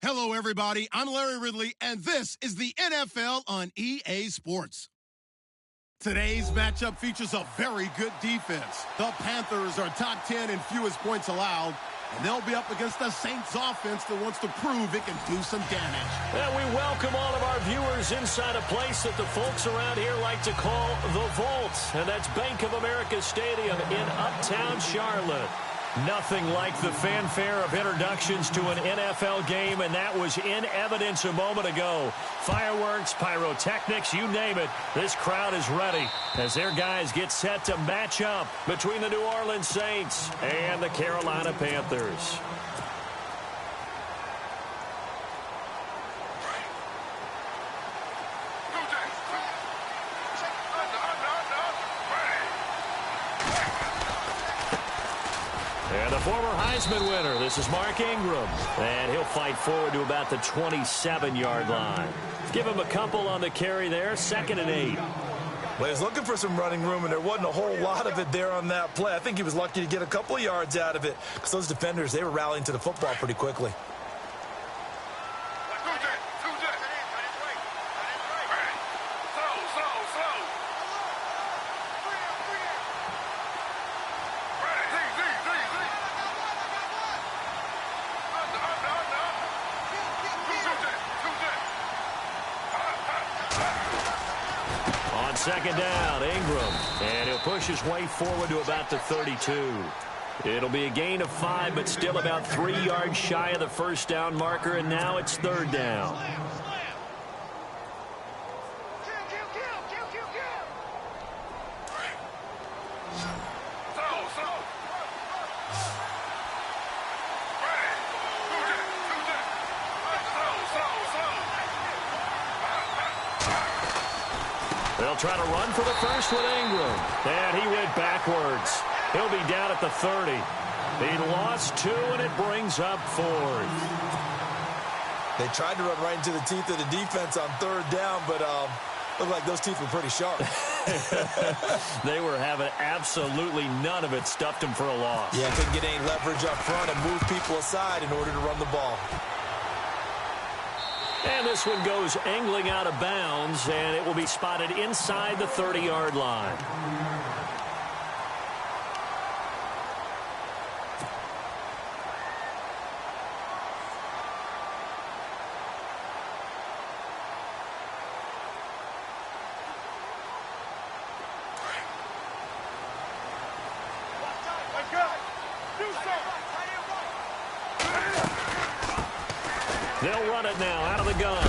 Hello, everybody. I'm Larry Ridley, and this is the NFL on EA Sports. Today's matchup features a very good defense. The Panthers are top 10 in fewest points allowed, and they'll be up against the Saints offense that wants to prove it can do some damage. And we welcome all of our viewers inside a place that the folks around here like to call the Vault, and that's Bank of America Stadium in Uptown Charlotte. Nothing like the fanfare of introductions to an NFL game, and that was in evidence a moment ago. Fireworks, pyrotechnics, you name it. This crowd is ready as their guys get set to match up between the New Orleans Saints and the Carolina Panthers. And the former Heisman winner, this is Mark Ingram. And he'll fight forward to about the 27-yard line. Give him a couple on the carry there, 2nd and 8. Well, he was looking for some running room, and there wasn't a whole lot of it there on that play. I think he was lucky to get a couple of yards out of it because those defenders, they were rallying to the football pretty quickly. Second down, Ingram, and he'll push his way forward to about the 32. It'll be a gain of 5, but still about 3 yards shy of the first down marker, and now it's 3rd down. They'll try to run for the first with Ingram. And he went backwards. He'll be down at the 30. He lost 2, and it brings up 4th. They tried to run right into the teeth of the defense on 3rd down, but looked like those teeth were pretty sharp. They were having absolutely none of it. Stuffed him for a loss. Yeah, couldn't get any leverage up front and move people aside in order to run the ball. And this one goes angling out of bounds, and it will be spotted inside the 30-yard line. They'll run it now out of the gun.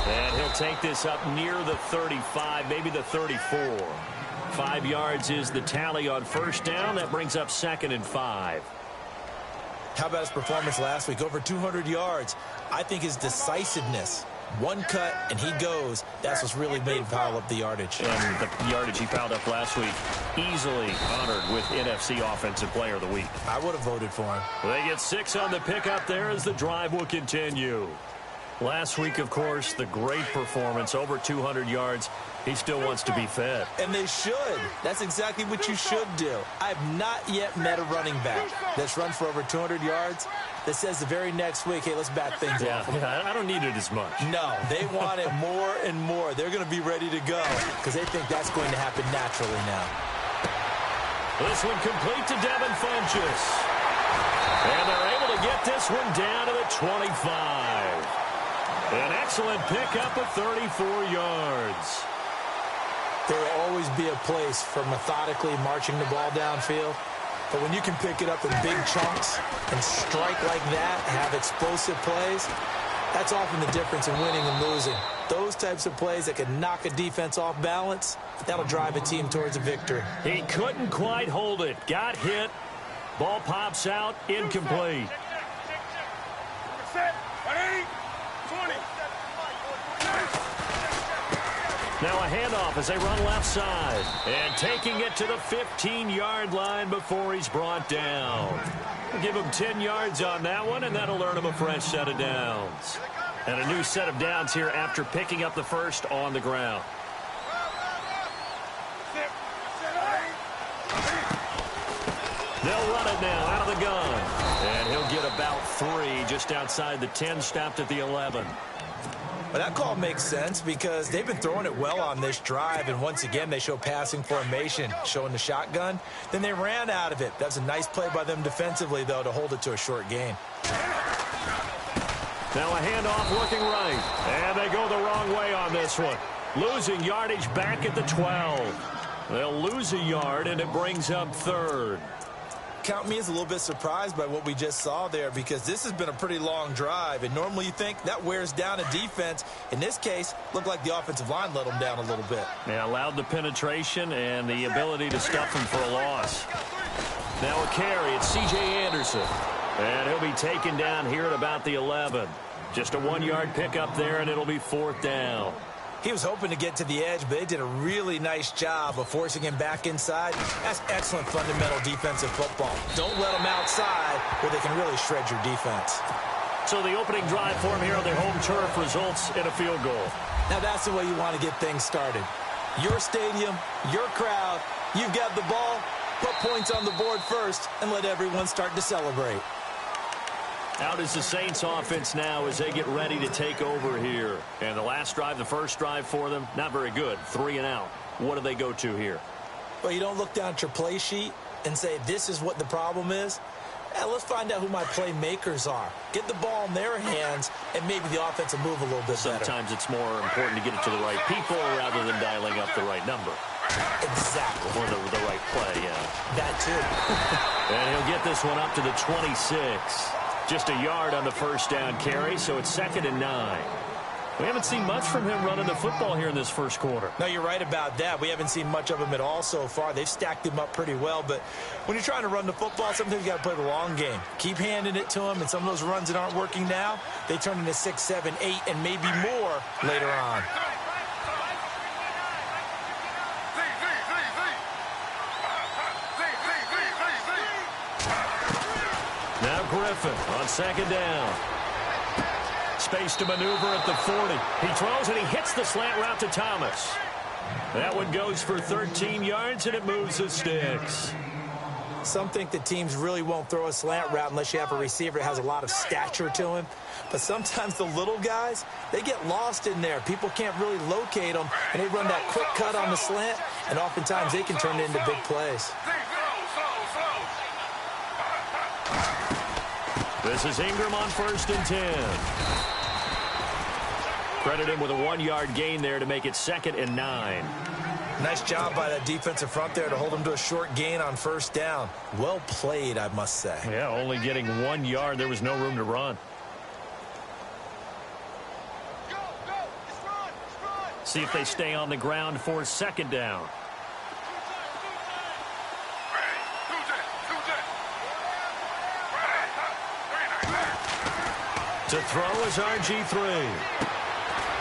And he'll take this up near the 35, maybe the 34. 5 yards is the tally on first down. That brings up 2nd and 5. How about his performance last week? Over 200 yards. I think his decisiveness, one cut and he goes, that's what's really made him pile up the yardage. And the yardage he piled up last week, easily honored with NFC Offensive Player of the Week. I would have voted for him. They get 6 on the pickup there as the drive will continue. Last week, of course, the great performance, over 200 yards. He still wants to be fed. And they should. That's exactly what you should do. I have not yet met a running back that's run for over 200 yards that says the very next week, hey, let's back things off. Yeah, I don't need it as much. No, they want it more and more. They're going to be ready to go because they think that's going to happen naturally now. This one complete to Devin Funchess. And they're able to get this one down to the 25. An excellent pickup of 34 yards. There will always be a place for methodically marching the ball downfield. But when you can pick it up in big chunks and strike like that, have explosive plays, that's often the difference in winning and losing. Those types of plays that can knock a defense off balance, that'll drive a team towards a victory. He couldn't quite hold it. Got hit. Ball pops out. Incomplete. Now a handoff as they run left side. And taking it to the 15-yard line before he's brought down. We'll give him 10 yards on that one, and that'll earn him a fresh set of downs. And a new set of downs here after picking up the first on the ground. They'll run it now out of the gun. And he'll get about 3, just outside the 10, stopped at the 11. Well, that call makes sense because they've been throwing it well on this drive, and once again, they show passing formation, showing the shotgun. Then they ran out of it. That's a nice play by them defensively, though, to hold it to a short gain. Now a handoff looking right, and they go the wrong way on this one. Losing yardage back at the 12. They'll lose a yard, and it brings up 3rd. Count me as a little bit surprised by what we just saw there because this has been a pretty long drive, and normally you think that wears down a defense. In this case, looked like the offensive line let them down a little bit. Yeah, allowed the penetration and the ability to stuff them for a loss. Now a carry, it's C.J. Anderson. And he'll be taken down here at about the 11. Just a 1-yard pickup there, and it'll be 4th down. He was hoping to get to the edge, but they did a really nice job of forcing him back inside. That's excellent fundamental defensive football. Don't let them outside where they can really shred your defense. So the opening drive for him here on their home turf results in a field goal. Now that's the way you want to get things started. Your stadium, your crowd, you've got the ball, put points on the board first, and let everyone start to celebrate. Out is the Saints offense now as they get ready to take over here. And the last drive, the first drive for them, not very good. 3 and out. What do they go to here? Well, you don't look down at your play sheet and say, this is what the problem is. Let's find out who my playmakers are. Get the ball in their hands, and maybe the offense will move a little bit better. Sometimes it's more important to get it to the right people rather than dialing up the right number. Exactly. Or the right play, yeah. That too. And he'll get this one up to the 26. Just a yard on the first down carry, so it's 2nd and 9. We haven't seen much from him running the football here in this first quarter. No, you're right about that. We haven't seen much of him at all so far. They've stacked him up pretty well, but when you're trying to run the football, sometimes you got to play the long game. Keep handing it to him, and some of those runs that aren't working now, they turn into 6, 7, 8, and maybe more later on. Now Griffin on 2nd down. Space to maneuver at the 40. He throws and he hits the slant route to Thomas. That one goes for 13 yards and it moves the sticks. Some think that teams really won't throw a slant route unless you have a receiver that has a lot of stature to him. But sometimes the little guys, they get lost in there. People can't really locate them, and they run that quick cut on the slant, and oftentimes they can turn it into big plays. This is Ingram on 1st and 10. Credit him with a 1-yard gain there to make it 2nd and 9. Nice job by that defensive front there to hold him to a short gain on 1st down. Well played, I must say. Yeah, only getting 1 yard. There was no room to run. See if they stay on the ground for 2nd down. To throw is RG3.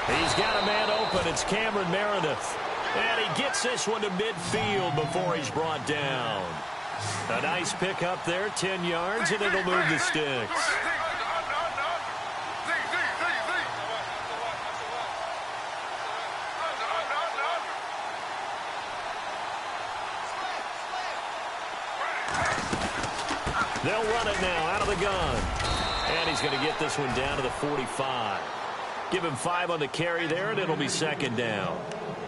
He's got a man open. It's Cameron Meredith. And he gets this one to midfield before he's brought down. A nice pick up there, 10 yards, and it'll move the sticks. They'll run it now out of the gun. And he's going to get this one down to the 45. Give him 5 on the carry there, and it'll be 2nd down.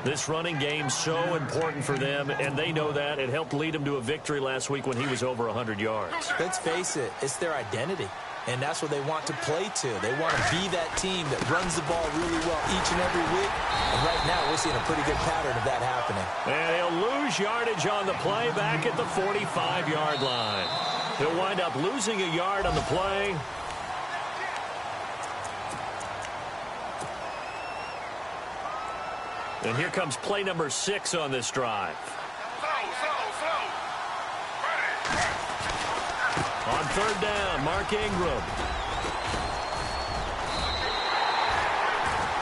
This running game's so important for them, and they know that. It helped lead them to a victory last week when he was over 100 yards. Let's face it, it's their identity, and that's what they want to play to. They want to be that team that runs the ball really well each and every week, and right now we're seeing a pretty good pattern of that happening. And he'll lose yardage on the play back at the 45-yard line. He'll wind up losing a yard on the play. And here comes play number 6 on this drive. On 3rd down, Mark Ingram.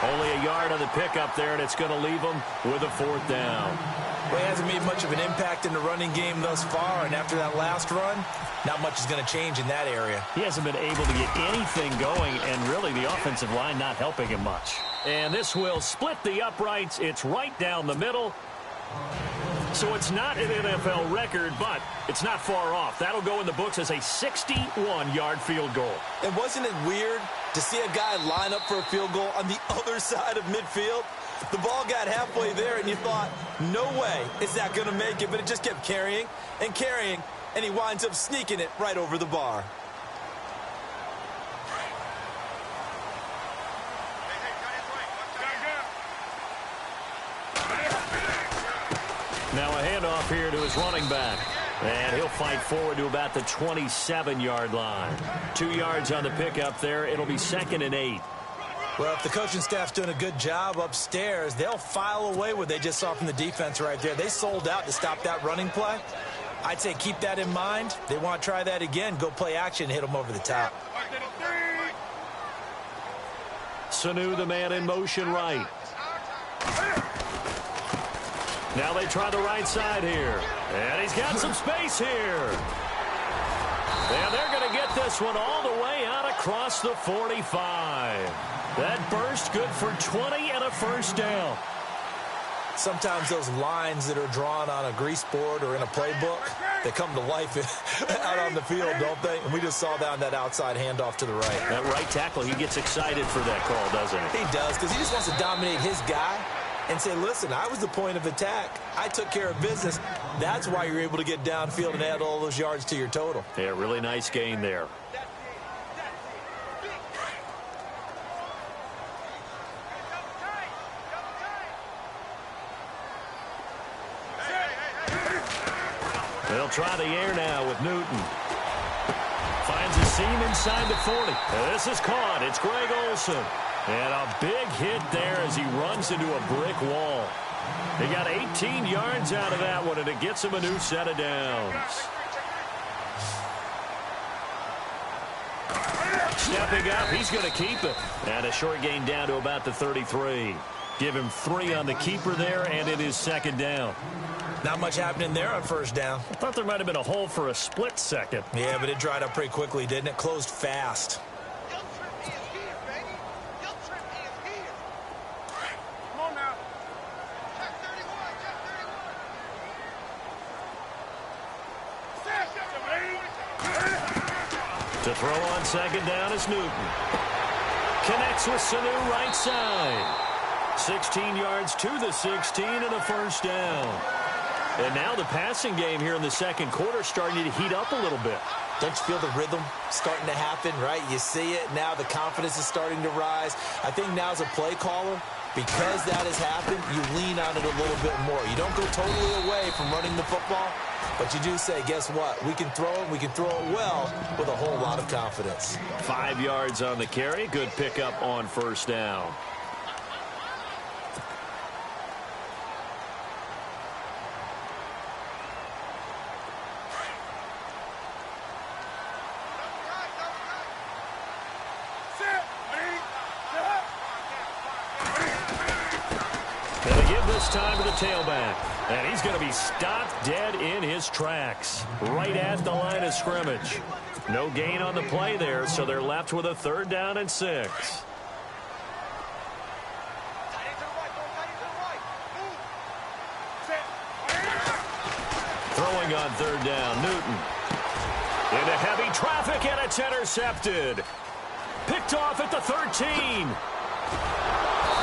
Only a yard on the pickup there, and it's going to leave him with a 4th down. Well, he hasn't made much of an impact in the running game thus far, and after that last run, not much is going to change in that area. He hasn't been able to get anything going, and really the offensive line not helping him much. And this will split the uprights. It's right down the middle. So it's not an NFL record, but it's not far off. That'll go in the books as a 61-yard field goal. And wasn't it weird to see a guy line up for a field goal on the other side of midfield? The ball got halfway there, and you thought, no way is that going to make it, but it just kept carrying and carrying, and he winds up sneaking it right over the bar. Now a handoff here to his running back. And he'll fight forward to about the 27-yard line. 2 yards on the pickup there. It'll be 2nd and 8. Well, if the coaching staff's doing a good job upstairs, they'll file away what they just saw from the defense right there. They sold out to stop that running play. I'd say keep that in mind. They want to try that again. Go play action, hit them over the top. Sanu, the man in motion right. Now they try the right side here. And he's got some space here. And they're going to get this one all the way out across the 45. That burst good for 20 and a first down. Sometimes those lines that are drawn on a grease board or in a playbook, they come to life out on the field, don't they? And we just saw that on that outside handoff to the right. That right tackle, he gets excited for that call, doesn't he? He does, because he just wants to dominate his guy and say, listen, I was the point of attack. I took care of business. That's why you're able to get downfield and add all those yards to your total. Yeah, really nice gain there. They'll try the air now with Newton. Finds a seam inside the 40. And this is caught. It's Greg Olsen. And a big hit there as he runs into a brick wall. He got 18 yards out of that one, and it gets him a new set of downs. Stepping up, he's going to keep it. And a short gain down to about the 33. Give him 3 on the keeper there, and it is 2nd down. Not much happening there on first down. I thought there might have been a hole for a split second. Yeah, but it dried up pretty quickly, didn't it? Closed fast. To throw on 2nd down is Newton. Connects with Sanu right side. 16 yards to the 16 and a first down. And now the passing game here in the second quarter starting to heat up a little bit. Don't you feel the rhythm starting to happen, right? You see it now. The confidence is starting to rise. I think now as a play caller, because that has happened, you lean on it a little bit more. You don't go totally away from running the football, but you do say, guess what? We can throw it. We can throw it well with a whole lot of confidence. 5 yards on the carry. Good pickup on first down. Time to the tailback, and he's going to be stopped dead in his tracks right at the line of scrimmage. No gain on the play there, so they're left with a 3rd down and 6. Throwing on 3rd down, Newton into heavy traffic, and it's intercepted. Picked off at the 13.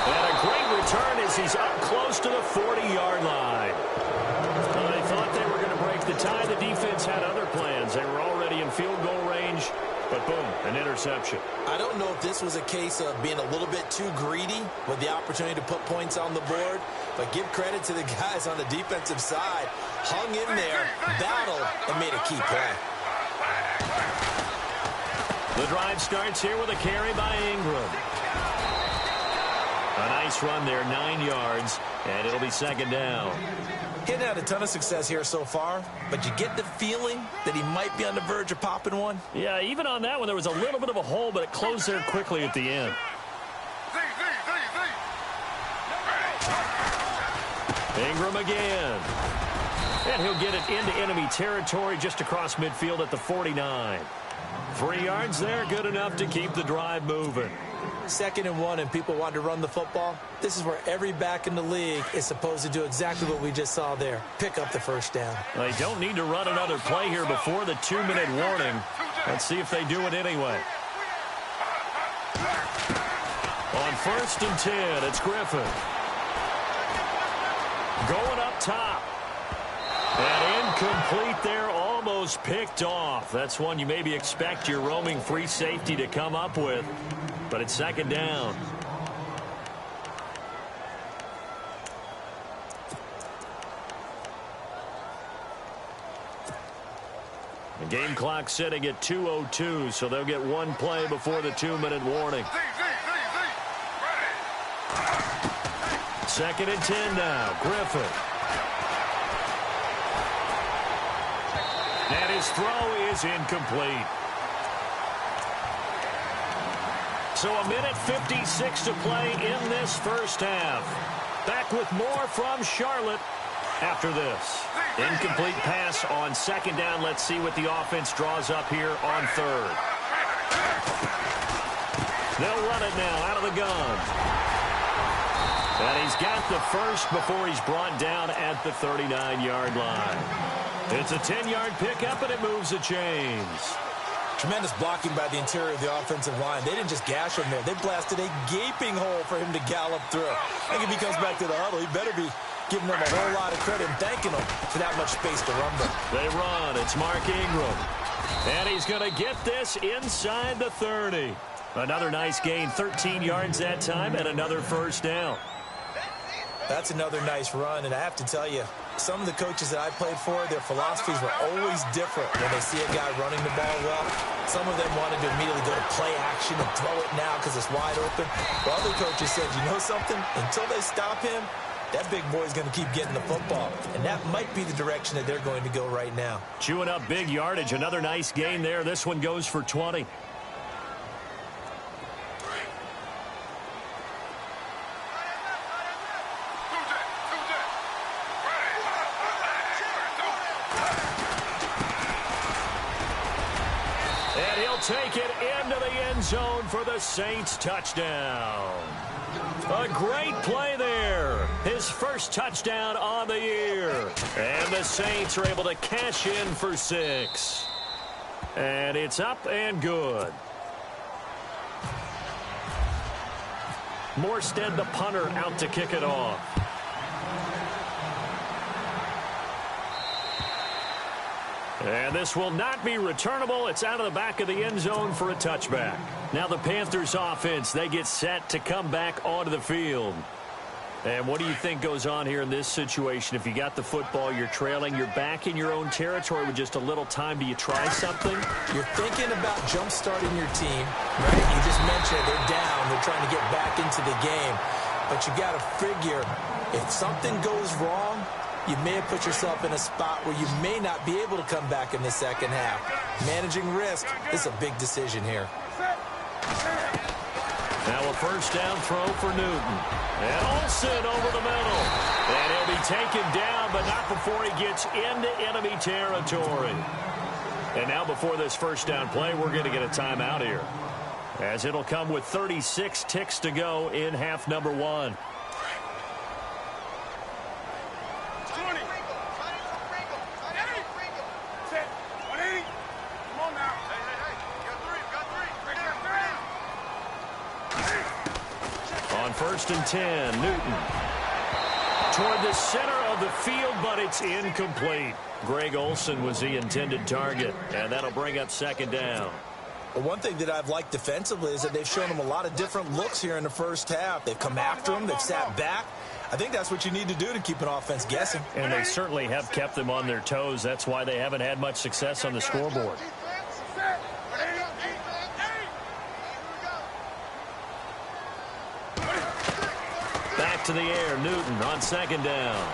And a great return as he's up close to the 40-yard line. Well, they thought they were going to break the tie. The defense had other plans. They were already in field goal range, but boom, an interception. I don't know if this was a case of being a little bit too greedy with the opportunity to put points on the board, but give credit to the guys on the defensive side. Hung in there, battled, and made a key play. The drive starts here with a carry by Ingram. A nice run there, 9 yards, and it'll be 2nd down. He hadn't had a ton of success here so far, but you get the feeling that he might be on the verge of popping one. Yeah, even on that one, there was a little bit of a hole, but it closed there quickly at the end. Ingram again. And he'll get it into enemy territory just across midfield at the 49. 3 yards there, good enough to keep the drive moving. 2nd and 1 and people want to run the football, this is where every back in the league is supposed to do exactly what we just saw there. Pick up the first down. They don't need to run another play here before the 2-minute warning. Let's see if they do it anyway. On 1st and 10, it's Griffin. Going up top. And incomplete there, almost picked off. That's one you maybe expect your roaming free safety to come up with. But it's 2nd down. The game clock sitting at 2:02, so they'll get one play before the 2-minute warning. 2nd and 10 now. Griffin. And his throw is incomplete. So 1:56 to play in this first half. Back with more from Charlotte after this. Incomplete pass on 2nd down. Let's see what the offense draws up here on 3rd. They'll run it now out of the gun. And he's got the first before he's brought down at the 39-yard line. It's a 10-yard pickup, and it moves the chains. Tremendous blocking by the interior of the offensive line. They didn't just gash him there. They blasted a gaping hole for him to gallop through. I think if he comes back to the huddle, he better be giving them a whole lot of credit and thanking them for that much space to run them. They run. It's Mark Ingram. And he's going to get this inside the 30. Another nice gain, 13 yards that time, and another first down. That's another nice run, and I have to tell you, some of the coaches that I played for, their philosophies were always different when they see a guy running the ball well. Some of them wanted to immediately go to play action and throw it now because it's wide open. While other coaches said, you know something? Until they stop him, that big boy's going to keep getting the football. And that might be the direction that they're going to go right now. Chewing up big yardage. Another nice gain there. This one goes for 20. And he'll take it into the end zone for the Saints touchdown. A great play there. His first touchdown on the year. And the Saints are able to cash in for 6. And it's up and good. Morstead, the punter, out to kick it off. And this will not be returnable. It's out of the back of the end zone for a touchback. Now the Panthers offense, they get set to come back onto the field. And what do you think goes on here in this situation? If you got the football, you're trailing, you're back in your own territory with just a little time. Do you try something? You're thinking about jump-starting your team, right? You just mentioned they're down. They're trying to get back into the game. But you got to figure if something goes wrong, you may have put yourself in a spot where you may not be able to come back in the second half. Managing risk is a big decision here. Now a first down throw for Newton. And Olsen over the middle. And he'll be taken down, but not before he gets into enemy territory. And now before this first down play, we're going to get a timeout here, as it'll come with 36 ticks to go in half number 1. On 1st and 10, Newton toward the center of the field, but it's incomplete. Greg Olsen was the intended target, and that'll bring up 2nd down. Well, one thing that I've liked defensively is that they've shown him a lot of different looks here in the first half. They've come after him. They've sat back. I think that's what you need to do to keep an offense guessing. And they certainly have kept them on their toes. That's why they haven't had much success on the scoreboard. Back to the air, Newton on 2nd down.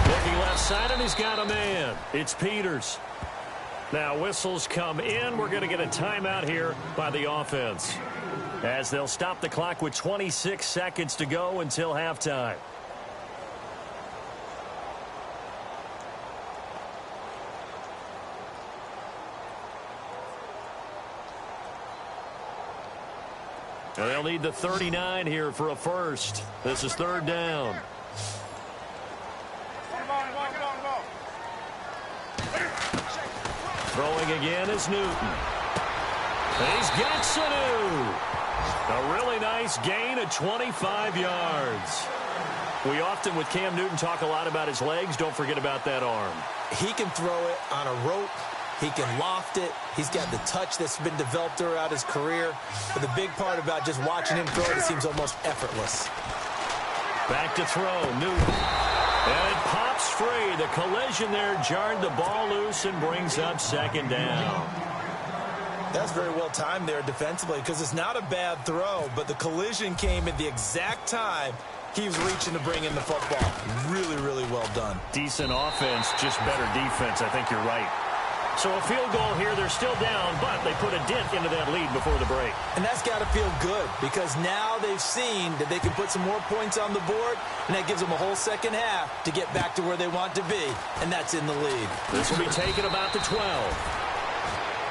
Looking left side, and he's got a man. It's Peters. Now whistles come in. We're going to get a timeout here by the offense, as they'll stop the clock with 26 seconds to go until halftime. And they'll need the 39 here for a first. This is third down. Throwing again is Newton. He's got Sanu. A really nice gain of 25 yards. We often, with Cam Newton, talk a lot about his legs. Don't forget about that arm. He can throw it on a rope. He can loft it. He's got the touch that's been developed throughout his career. But the big part about just watching him throw it seems almost effortless. Back to throw, Newton. And it pops free. The collision there jarred the ball loose and brings up second down. That's very well timed there defensively because it's not a bad throw, but the collision came at the exact time he was reaching to bring in the football. Really, really well done. Decent offense, just better defense. I think you're right. So a field goal here. They're still down, but they put a dent into that lead before the break. And that's got to feel good because now they've seen that they can put some more points on the board, and that gives them a whole second half to get back to where they want to be, and that's in the lead. This will be taken about the 12.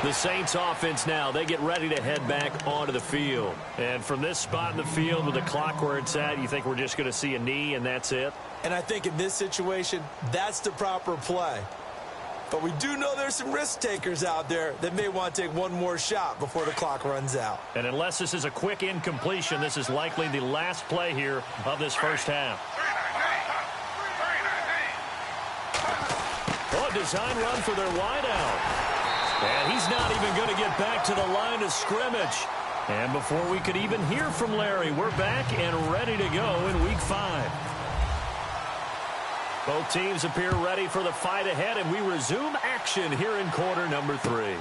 The Saints offense now, they get ready to head back onto the field. And from this spot in the field with the clock where it's at, you think we're just going to see a knee and that's it? And I think in this situation, that's the proper play. But we do know there's some risk takers out there that may want to take one more shot before the clock runs out. And unless this is a quick incompletion, this is likely the last play here of this first half. Oh, design run for their wideout. And he's not even going to get back to the line of scrimmage. And before we could even hear from Larry, we're back and ready to go in Week 5. Both teams appear ready for the fight ahead, and we resume action here in quarter number 3.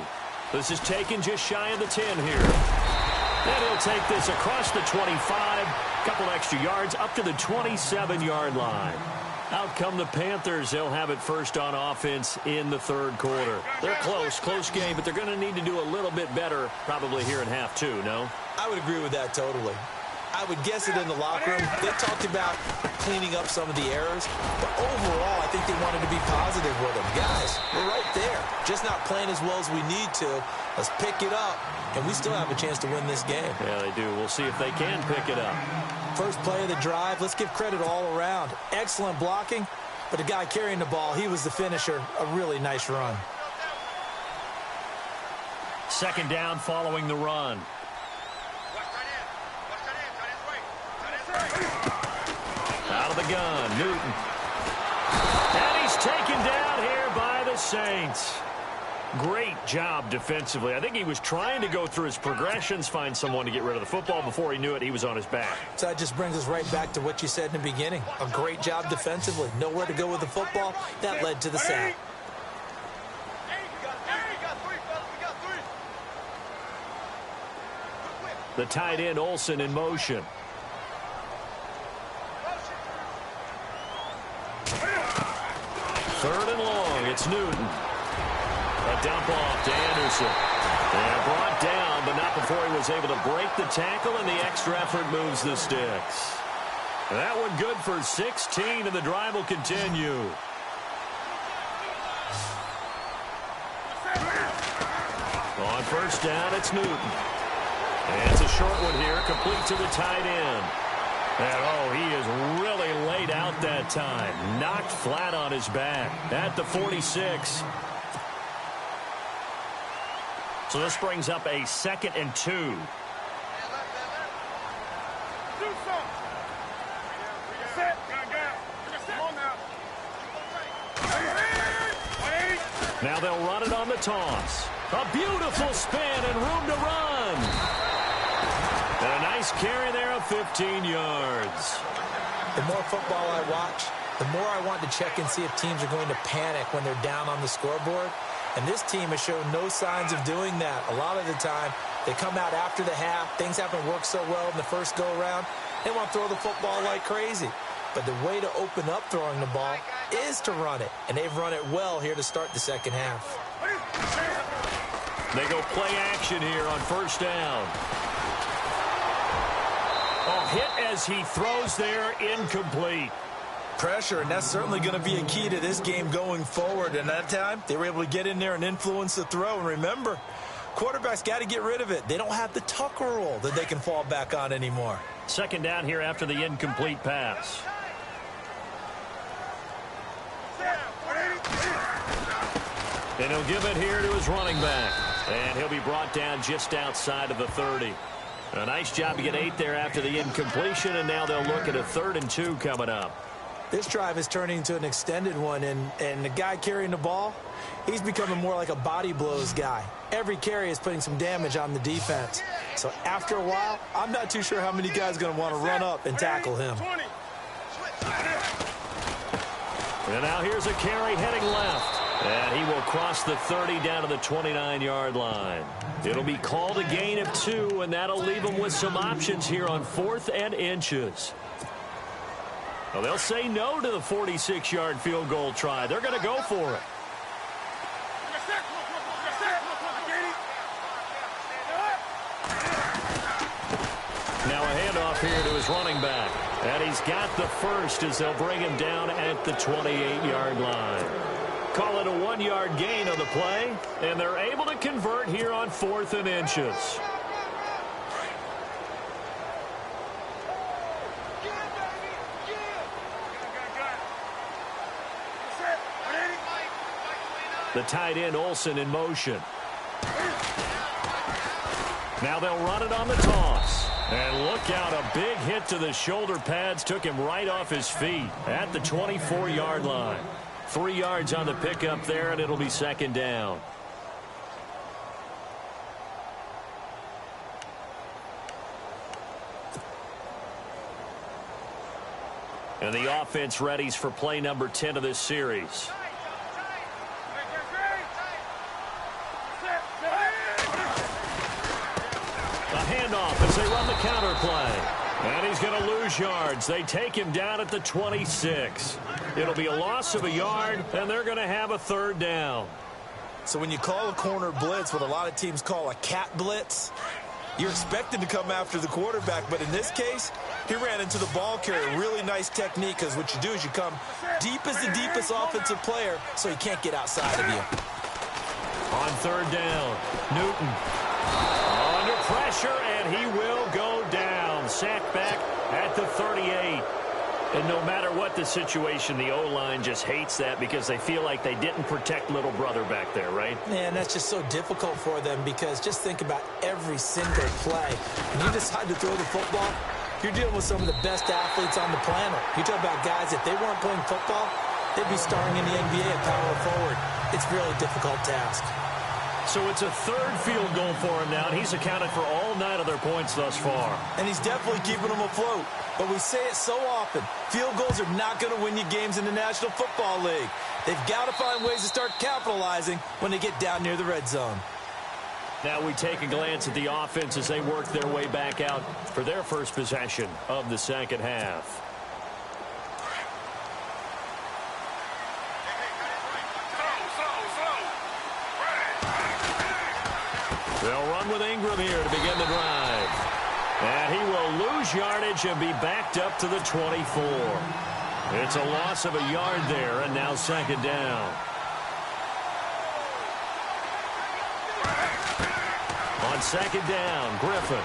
This is taken just shy of the 10 here. And he'll take this across the 25, couple extra yards up to the 27-yard line. Out come the Panthers. They'll have it first on offense in the third quarter. They're close game, but they're going to need to do a little bit better probably here in half 2, no? I would agree with that totally. I would guess it in the locker room. They talked about cleaning up some of the errors, but overall, I think they wanted to be positive with them. Guys, we're right there. Just not playing as well as we need to. Let's pick it up, and we still have a chance to win this game. Yeah, they do. We'll see if they can pick it up. First play of the drive, let's give credit all around. Excellent blocking, but the guy carrying the ball, he was the finisher. A really nice run. Second down following the run. Out of the gun, Newton. And he's taken down here by the Saints. Great job defensively. I think he was trying to go through his progressions, find someone to get rid of the football. Before he knew it, he was on his back. So that just brings us right back to what you said in the beginning. A great job defensively. Nowhere to go with the football. That led to the sack. The tight end, Olsen, in motion. Third and long. It's Newton. A dump off to Anderson. And brought down, but not before he was able to break the tackle, and the extra effort moves the sticks. That one good for 16, and the drive will continue. On first down, it's Newton. And it's a short one here, complete to the tight end. And, oh, he is really laid out that time. Knocked flat on his back at the 46. So this brings up a 2nd and 2. Now they'll run it on the toss. A beautiful spin and room to run. And a nice carry there of 15 yards. The more football I watch, the more I want to check and see if teams are going to panic when they're down on the scoreboard. And this team has shown no signs of doing that. A lot of the time, they come out after the half. Things haven't worked so well in the first go-around. They want to throw the football like crazy. But the way to open up throwing the ball is to run it. And they've run it well here to start the second half. They go play action here on first down. Oh, hit as he throws there, incomplete. Pressure, and that's certainly going to be a key to this game going forward. And that time, they were able to get in there and influence the throw. And remember, Quarterback's got to get rid of it. They don't have the Tucker rule that they can fall back on anymore. Second down here after the incomplete pass. And he'll give it here to his running back. And he'll be brought down just outside of the 30. A nice job to get 8 there after the incompletion, and now they'll look at a 3rd and 2 coming up. This drive is turning into an extended one, and the guy carrying the ball, he's becoming more like a body blows guy. Every carry is putting some damage on the defense. So after a while, I'm not too sure how many guys are going to want to run up and tackle him. And now here's a carry heading left. And he will cross the 30 down to the 29-yard line. It'll be called a gain of 2, and that'll leave them with some options here on 4th and inches. Well, they'll say no to the 46-yard field goal try. They're going to go for it. Now a handoff here to his running back. And he's got the first as they'll bring him down at the 28-yard line. Call it a 1-yard gain on the play, and they're able to convert here on 4th and inches. The tight end Olsen in motion. Now they'll run it on the toss. And look out, a big hit to the shoulder pads took him right off his feet at the 24-yard line. 3 yards on the pickup there, and it'll be 2nd down. And the offense readies for play number 10 of this series. A handoff as they run the counter play. And he's going to lose yards. They take him down at the 26. It'll be a loss of a yard, and they're going to have a 3rd down. So when you call a corner blitz, what a lot of teams call a cat blitz, you're expected to come after the quarterback. But in this case, he ran into the ball carrier. Really nice technique, because what you do is you come deep as the deepest offensive player so he can't get outside of you. On 3rd down, Newton under pressure, and he will go down. Sacked back at the 38. And no matter what the situation, the O-line just hates that because they feel like they didn't protect little brother back there, right? Man, that's just so difficult for them because just think about every single play. When you decide to throw the football, you're dealing with some of the best athletes on the planet. You talk about guys, if they weren't playing football, they'd be starring in the NBA at power forward. It's a really difficult task. So it's a 3rd field goal for him now, and he's accounted for all 9 of their points thus far. And he's definitely keeping them afloat. But we say it so often, field goals are not going to win you games in the National Football League. They've got to find ways to start capitalizing when they get down near the red zone. Now we take a glance at the offense as they work their way back out for their first possession of the 2nd half. They'll run with Ingram here to begin the drive. And he will lose yardage and be backed up to the 24. It's a loss of a yard there, and now 2nd down. On 2nd down, Griffin.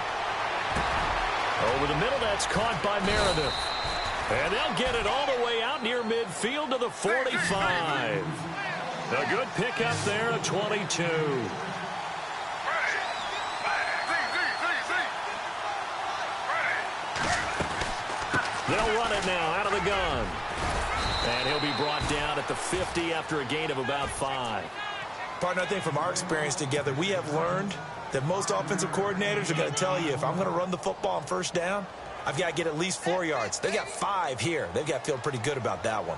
Over the middle, that's caught by Meredith. And they'll get it all the way out near midfield to the 45. A good pickup there at 22. They'll run it now out of the gun. And he'll be brought down at the 50 after a gain of about 5. Partner, I think from our experience together, we have learned that most offensive coordinators are going to tell you, if I'm going to run the football on 1st down, I've got to get at least 4 yards. They got 5 here. They've got to feel pretty good about that one.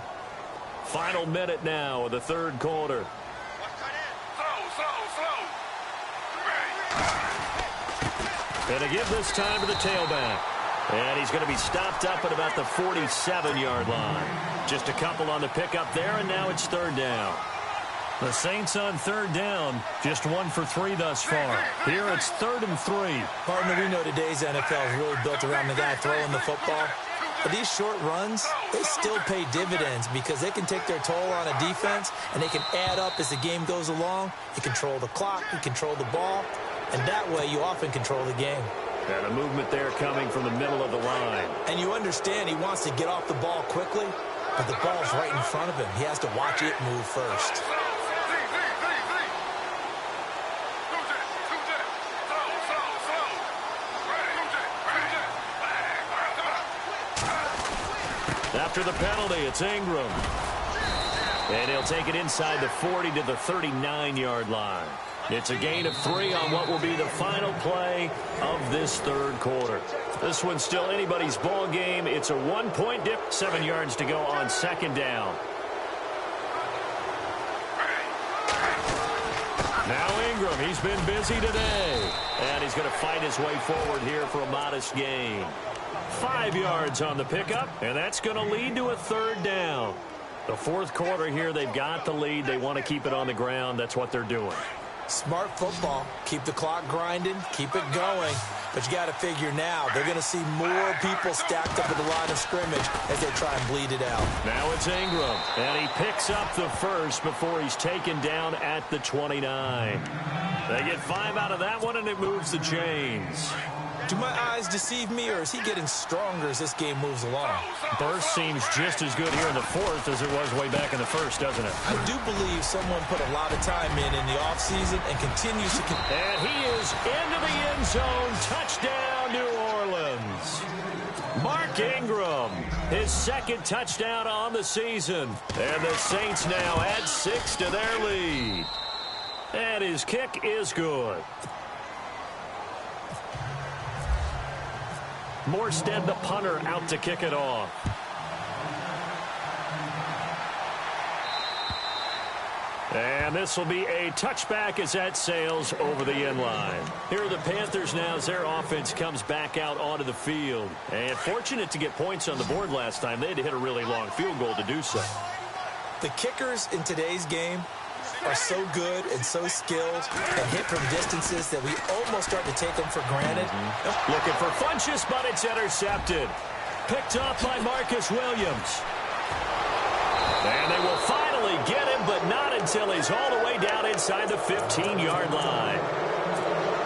Final minute now of the 3rd quarter. And to give this time to the tailback. And he's going to be stopped up at about the 47-yard line. Just a couple on the pickup there, and now it's 3rd down. The Saints on 3rd down, just 1 for 3 thus far. Here it's 3rd and 3. Partner, we know today's NFL is really built around the guy throwing the football. But these short runs, they still pay dividends because they can take their toll on a defense, and they can add up as the game goes along. You control the clock, you control the ball, and that way you often control the game. And a movement there coming from the middle of the line. And you understand he wants to get off the ball quickly, but the ball's right in front of him. He has to watch it move first. After the penalty, it's Ingram. And he'll take it inside the 40 to the 39-yard line. It's a gain of 3 on what will be the final play of this third quarter. This one's still anybody's ball game. It's a 1-point dip, 7 yards to go on second down. Now Ingram, he's been busy today. And he's going to fight his way forward here for a modest gain. 5 yards on the pickup, and that's going to lead to a third down. The fourth quarter here, they've got the lead. They want to keep it on the ground. That's what they're doing. Smart football. Keep the clock grinding. Keep it going. But you got to figure now, they're going to see more people stacked up at the line of scrimmage as they try and bleed it out. Now it's Ingram, and he picks up the first before he's taken down at the 29. They get 5 out of that one, and it moves the chains. Do my eyes deceive me, or is he getting stronger as this game moves along? Burst seems just as good here in the fourth as it was way back in the first, doesn't it? I do believe someone put a lot of time in the offseason and continues to... And he is into the end zone. Touchdown, New Orleans. Mark Ingram, his second touchdown on the season. And the Saints now add 6 to their lead. And his kick is good. Morstead, the punter, out to kick it off. And this will be a touchback as that sails over the end line. Here are the Panthers now as their offense comes back out onto the field. And fortunate to get points on the board last time. They had to hit a really long field goal to do so. The kickers in today's game are so good and so skilled and hit from distances that we almost start to take them for granted. Looking for Funchess, but it's intercepted. Picked off by Marcus Williams. And they will finally get him, but not until he's all the way down inside the 15-yard line.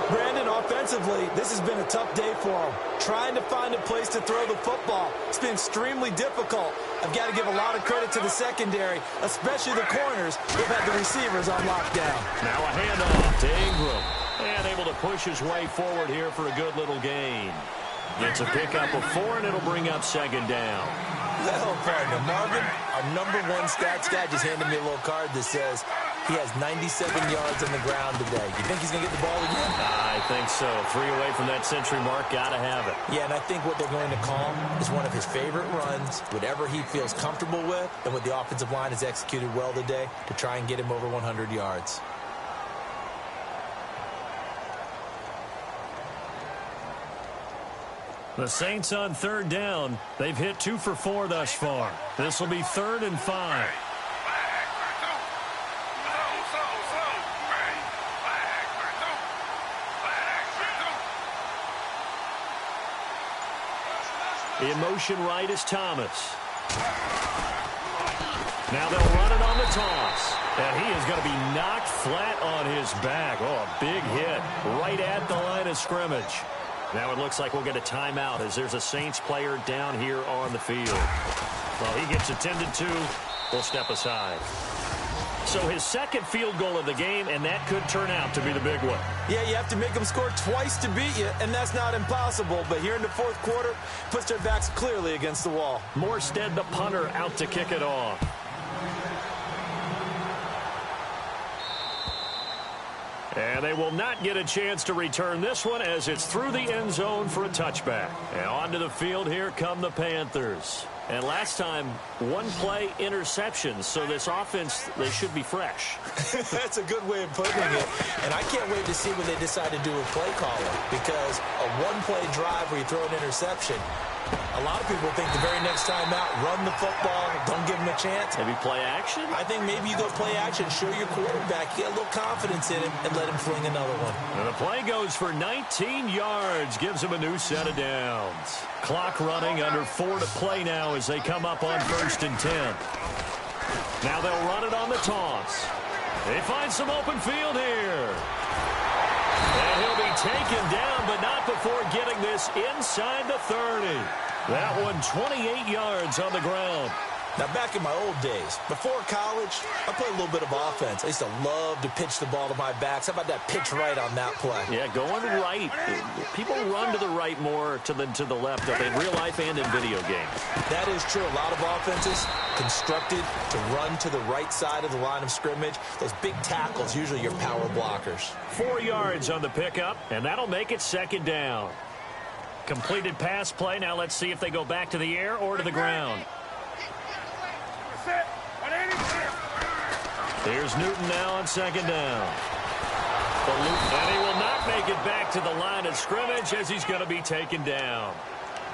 Brandon, offensively, this has been a tough day for him. Trying to find a place to throw the football. It's been extremely difficult. I've got to give a lot of credit to the secondary, especially the corners who've had the receivers on lockdown. Now a handoff to Ingram. And able to push his way forward here for a good little gain. It's a pickup of 4, and it'll bring up second down. Well, partner, Marvin, our #1 stats guy just handed me a little card that says he has 97 yards on the ground today. You think he's going to get the ball again? I think so. 3 away from that century mark. Got to have it. Yeah, and I think what they're going to call is one of his favorite runs, whatever he feels comfortable with, and what the offensive line has executed well today to try and get him over 100 yards. The Saints on third down. They've hit 2 for 4 thus far. This will be 3rd and 5. In motion right is Thomas. Now they'll run it on the toss. And he is going to be knocked flat on his back. Oh, a big hit right at the line of scrimmage. Now it looks like we'll get a timeout as there's a Saints player down here on the field. Well, he gets attended to. We'll step aside. So his second field goal of the game, and that could turn out to be the big one. Yeah, you have to make them score twice to beat you, and that's not impossible. But here in the fourth quarter, puts their backs clearly against the wall. Morstead, the punter, out to kick it off. And they will not get a chance to return this one as it's through the end zone for a touchback. And onto the field, here come the Panthers. And last time, 1 play interceptions, so this offense, they should be fresh. That's a good way of putting it. And I can't wait to see what they decide to do with play calling, because a 1-play drive where you throw an interception, A lot of people think the very next time out, run the football, don't give him a chance. Maybe play action? I think maybe you go play action, show your quarterback, get a little confidence in him, and let him fling another one. And the play goes for 19 yards, gives him a new set of downs. Clock running, under 4 to play now as they come up on 1st and 10. Now they'll run it on the toss. They find some open field here. And he'll be taken down, but not before getting this inside the 30. That one 28 yards on the ground. Now, back in my old days, before college, I played a little bit of offense. I used to love to pitch the ball to my backs. How about that pitch right on that play? Yeah, going right. People run to the right more than to the left, in real life and in video games. That is true. A lot of offenses constructed to run to the right side of the line of scrimmage. Those big tackles, usually your power blockers. 4 yards on the pickup, and that'll make it 2nd down. Completed pass play. Now let's see if they go back to the air or to the ground. Here's Newton now on 2nd down. And he will not make it back to the line of scrimmage as he's going to be taken down.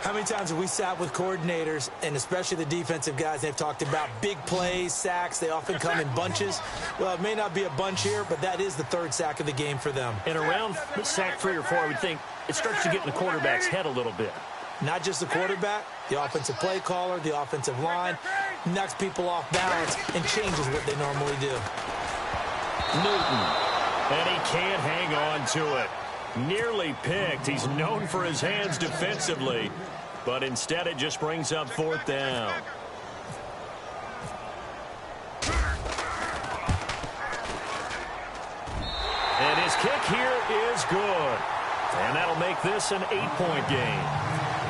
How many times have we sat with coordinators, and especially the defensive guys, they've talked about big plays, sacks. They often come in bunches. Well, it may not be a bunch here, but that is the 3rd sack of the game for them. And around sack 3 or 4, I would think it starts to get in the quarterback's head a little bit. Not just the quarterback, the offensive play caller, the offensive line, knocks people off balance and changes what they normally do. Newton, and he can't hang on to it. Nearly picked. He's known for his hands defensively, but instead it just brings up 4th down. And his kick here is good. And that'll make this an 8-point game.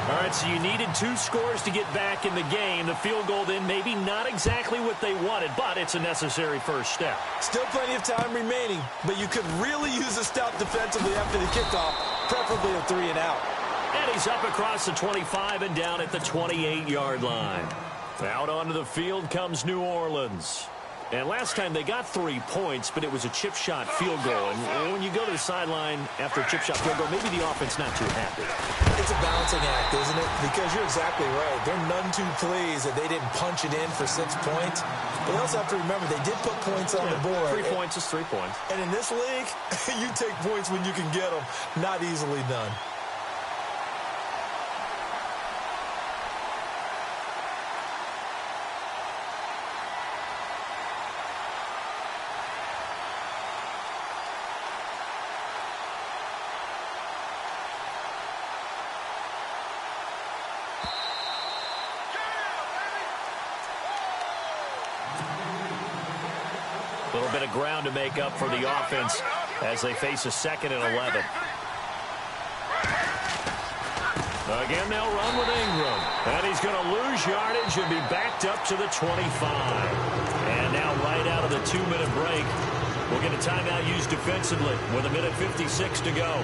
All right, so you needed 2 scores to get back in the game. The field goal then maybe not exactly what they wanted, but it's a necessary first step. Still plenty of time remaining, but you could really use a stop defensively after the kickoff, preferably a 3 and out. And he's up across the 25 and down at the 28-yard line. Out onto the field comes New Orleans. And last time they got 3 points, but it was a chip shot field goal. And when you go to the sideline after a chip shot field goal, maybe the offense not too happy. It's a balancing act, isn't it? Because you're exactly right. They're none too pleased that they didn't punch it in for 6 points. But they also have to remember they did put points on the board. 3 points is 3 points. And in this league, you take points when you can get them. Not easily done. A little bit of ground to make up for the offense as they face a 2nd and 11. Again, they'll run with Ingram. And he's going to lose yardage and be backed up to the 25. And now right out of the 2-minute break, we'll get a timeout used defensively with 1:56 to go.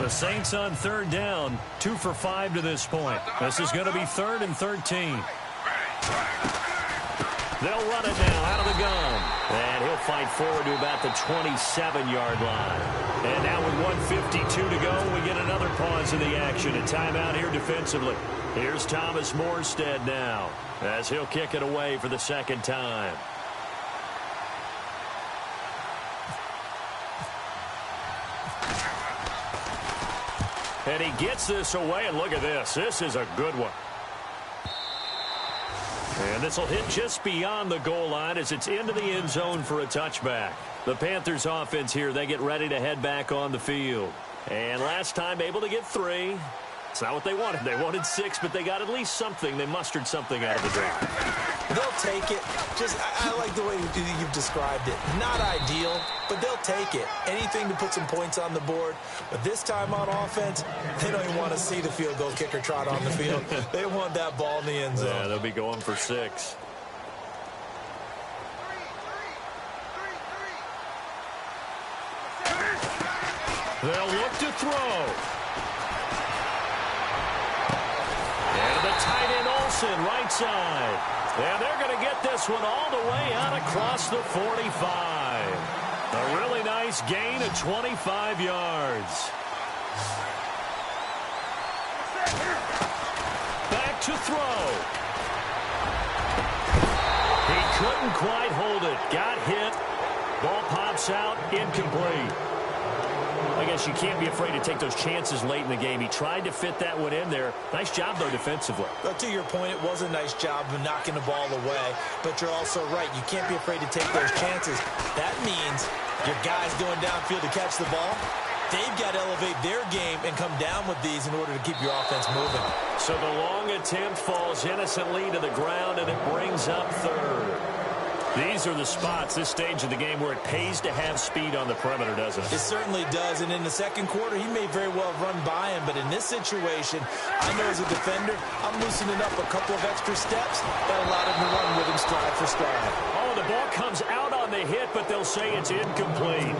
The Saints on 3rd down, 2 for 5 to this point. This is going to be 3rd and 13. They'll run it now out of the gun. And he'll fight forward to about the 27-yard line. And now with 1:52 to go, we get another pause in the action. A timeout here defensively. Here's Thomas Morstead now as he'll kick it away for the 2nd time. And he gets this away, and look at this. This is a good one. And this will hit just beyond the goal line as it's into the end zone for a touchback. The Panthers offense here, they get ready to head back on the field. And last time able to get 3. It's not what they wanted. They wanted 6, but they got at least something. They mustered something out of the drive. They'll take it. I like the way you've described it. Not ideal, but they'll take it. Anything to put some points on the board. But this time on offense, they don't even want to see the field goal kicker trot on the field. They want that ball in the end zone. Yeah, they'll be going for 6. They'll look to throw. And the tight end Olsen, right side. And they're going to get this one all the way out across the 45. A really nice gain of 25 yards. back to throw. He couldn't quite hold it. Got hit. Ball pops out, incomplete. I guess you can't be afraid to take those chances late in the game. He tried to fit that one in there. Nice job, though, defensively. Well, to your point, it was a nice job of knocking the ball away. But you're also right. You can't be afraid to take those chances. That means your guys going downfield to catch the ball, they've got to elevate their game and come down with these in order to keep your offense moving. So the long attempt falls innocently to the ground, and it brings up third. These are the spots, this stage of the game, where it pays to have speed on the perimeter, doesn't it? It certainly does, and in the second quarter, he may very well run by him, but in this situation, I know as a defender, I'm loosening up a couple of extra steps that allowed him to run with him stride for stride. Oh, the ball comes out on the hit, but they'll say it's incomplete.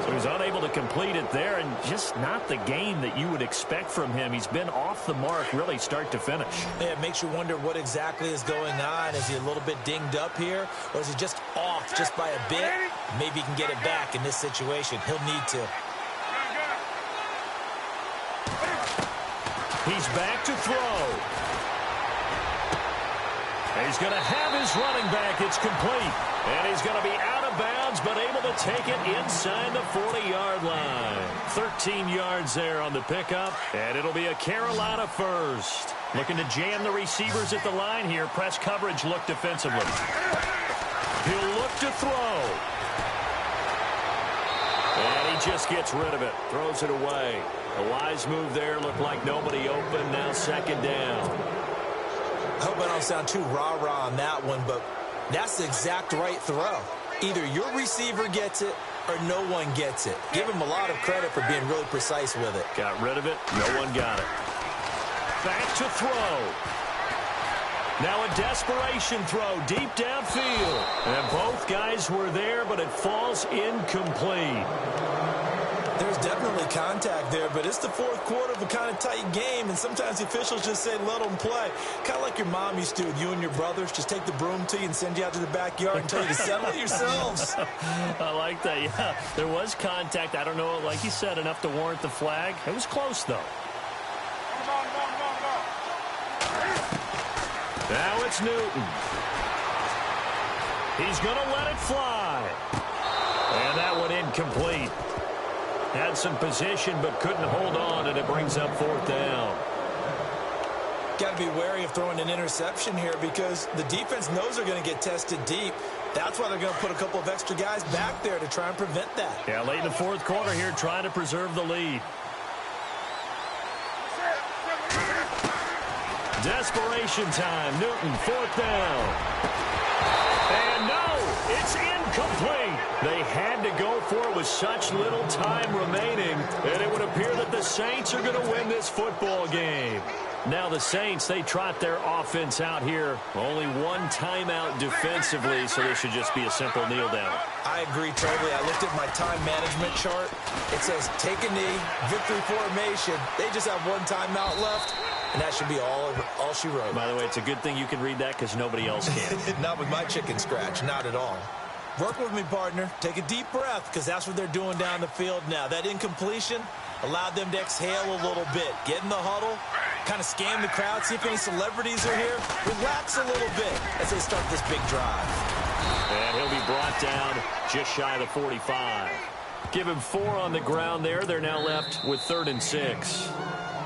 So he's unable to complete it there, and just not the game that you would expect from him. He's been off the mark, really, start to finish. Yeah, it makes you wonder what exactly is going on. Is he a little bit dinged up here, or is he just off just by a bit? Maybe he can get it back in this situation. He'll need to. He's back to throw. He's going to have his running back. It's complete. And he's going to be out of bounds, but able to take it inside the 40-yard line. 13 yards there on the pickup, and it'll be a Carolina first. Looking to jam the receivers at the line here. Press coverage look defensively. He'll look to throw. And he just gets rid of it. Throws it away. A wise move there. Looked like nobody open. Now second down. I hope I don't sound too rah-rah on that one, but that's the exact right throw. Either your receiver gets it or no one gets it. Give him a lot of credit for being really precise with it. Got rid of it. No one got it. Back to throw. Now a desperation throw deep downfield. And both guys were there, but it falls incomplete. There's definitely contact there, but it's the fourth quarter of a kind of tight game, and sometimes the officials just say, let them play. Kind of like your mom used to with you and your brothers. Just take the broom to you and send you out to the backyard and tell you to settle it yourselves. I like that, yeah. There was contact. I don't know, like you said, enough to warrant the flag. It was close, though. Now it's Newton. He's going to let it fly. And that one incomplete. Had some position but couldn't hold on, and it brings up fourth down. Got to be wary of throwing an interception here because the defense knows they're going to get tested deep. That's why they're going to put a couple of extra guys back there to try and prevent that. Yeah, late in the fourth quarter here, trying to preserve the lead. Desperation time. Newton, fourth down. And no, it's incomplete. They had to go for it with such little time remaining, and it would appear that the Saints are going to win this football game. Now the Saints, they trot their offense out here. Only one timeout defensively, so this should just be a simple kneel down. I agree totally. I looked at my time management chart. It says take a knee, victory formation. They just have one timeout left, and that should be all she wrote. By the way, it's a good thing you can read that because nobody else can. Not with my chicken scratch, not at all. Work with me, partner. Take a deep breath because that's what they're doing down the field now. That incompletion allowed them to exhale a little bit. Get in the huddle, kind of scan the crowd, see if any celebrities are here. Relax a little bit as they start this big drive. And he'll be brought down just shy of the 45. Give him 4 on the ground there. They're now left with 3rd and 6.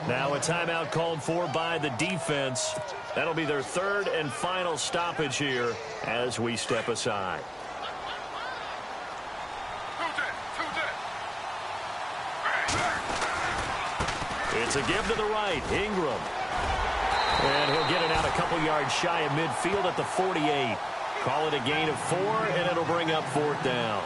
Now a timeout called for by the defense. That'll be their 3rd and final stoppage here as we step aside. It's a give to the right, Ingram. And he'll get it out a couple yards shy of midfield at the 48. Call it a gain of 4, and it'll bring up 4th down.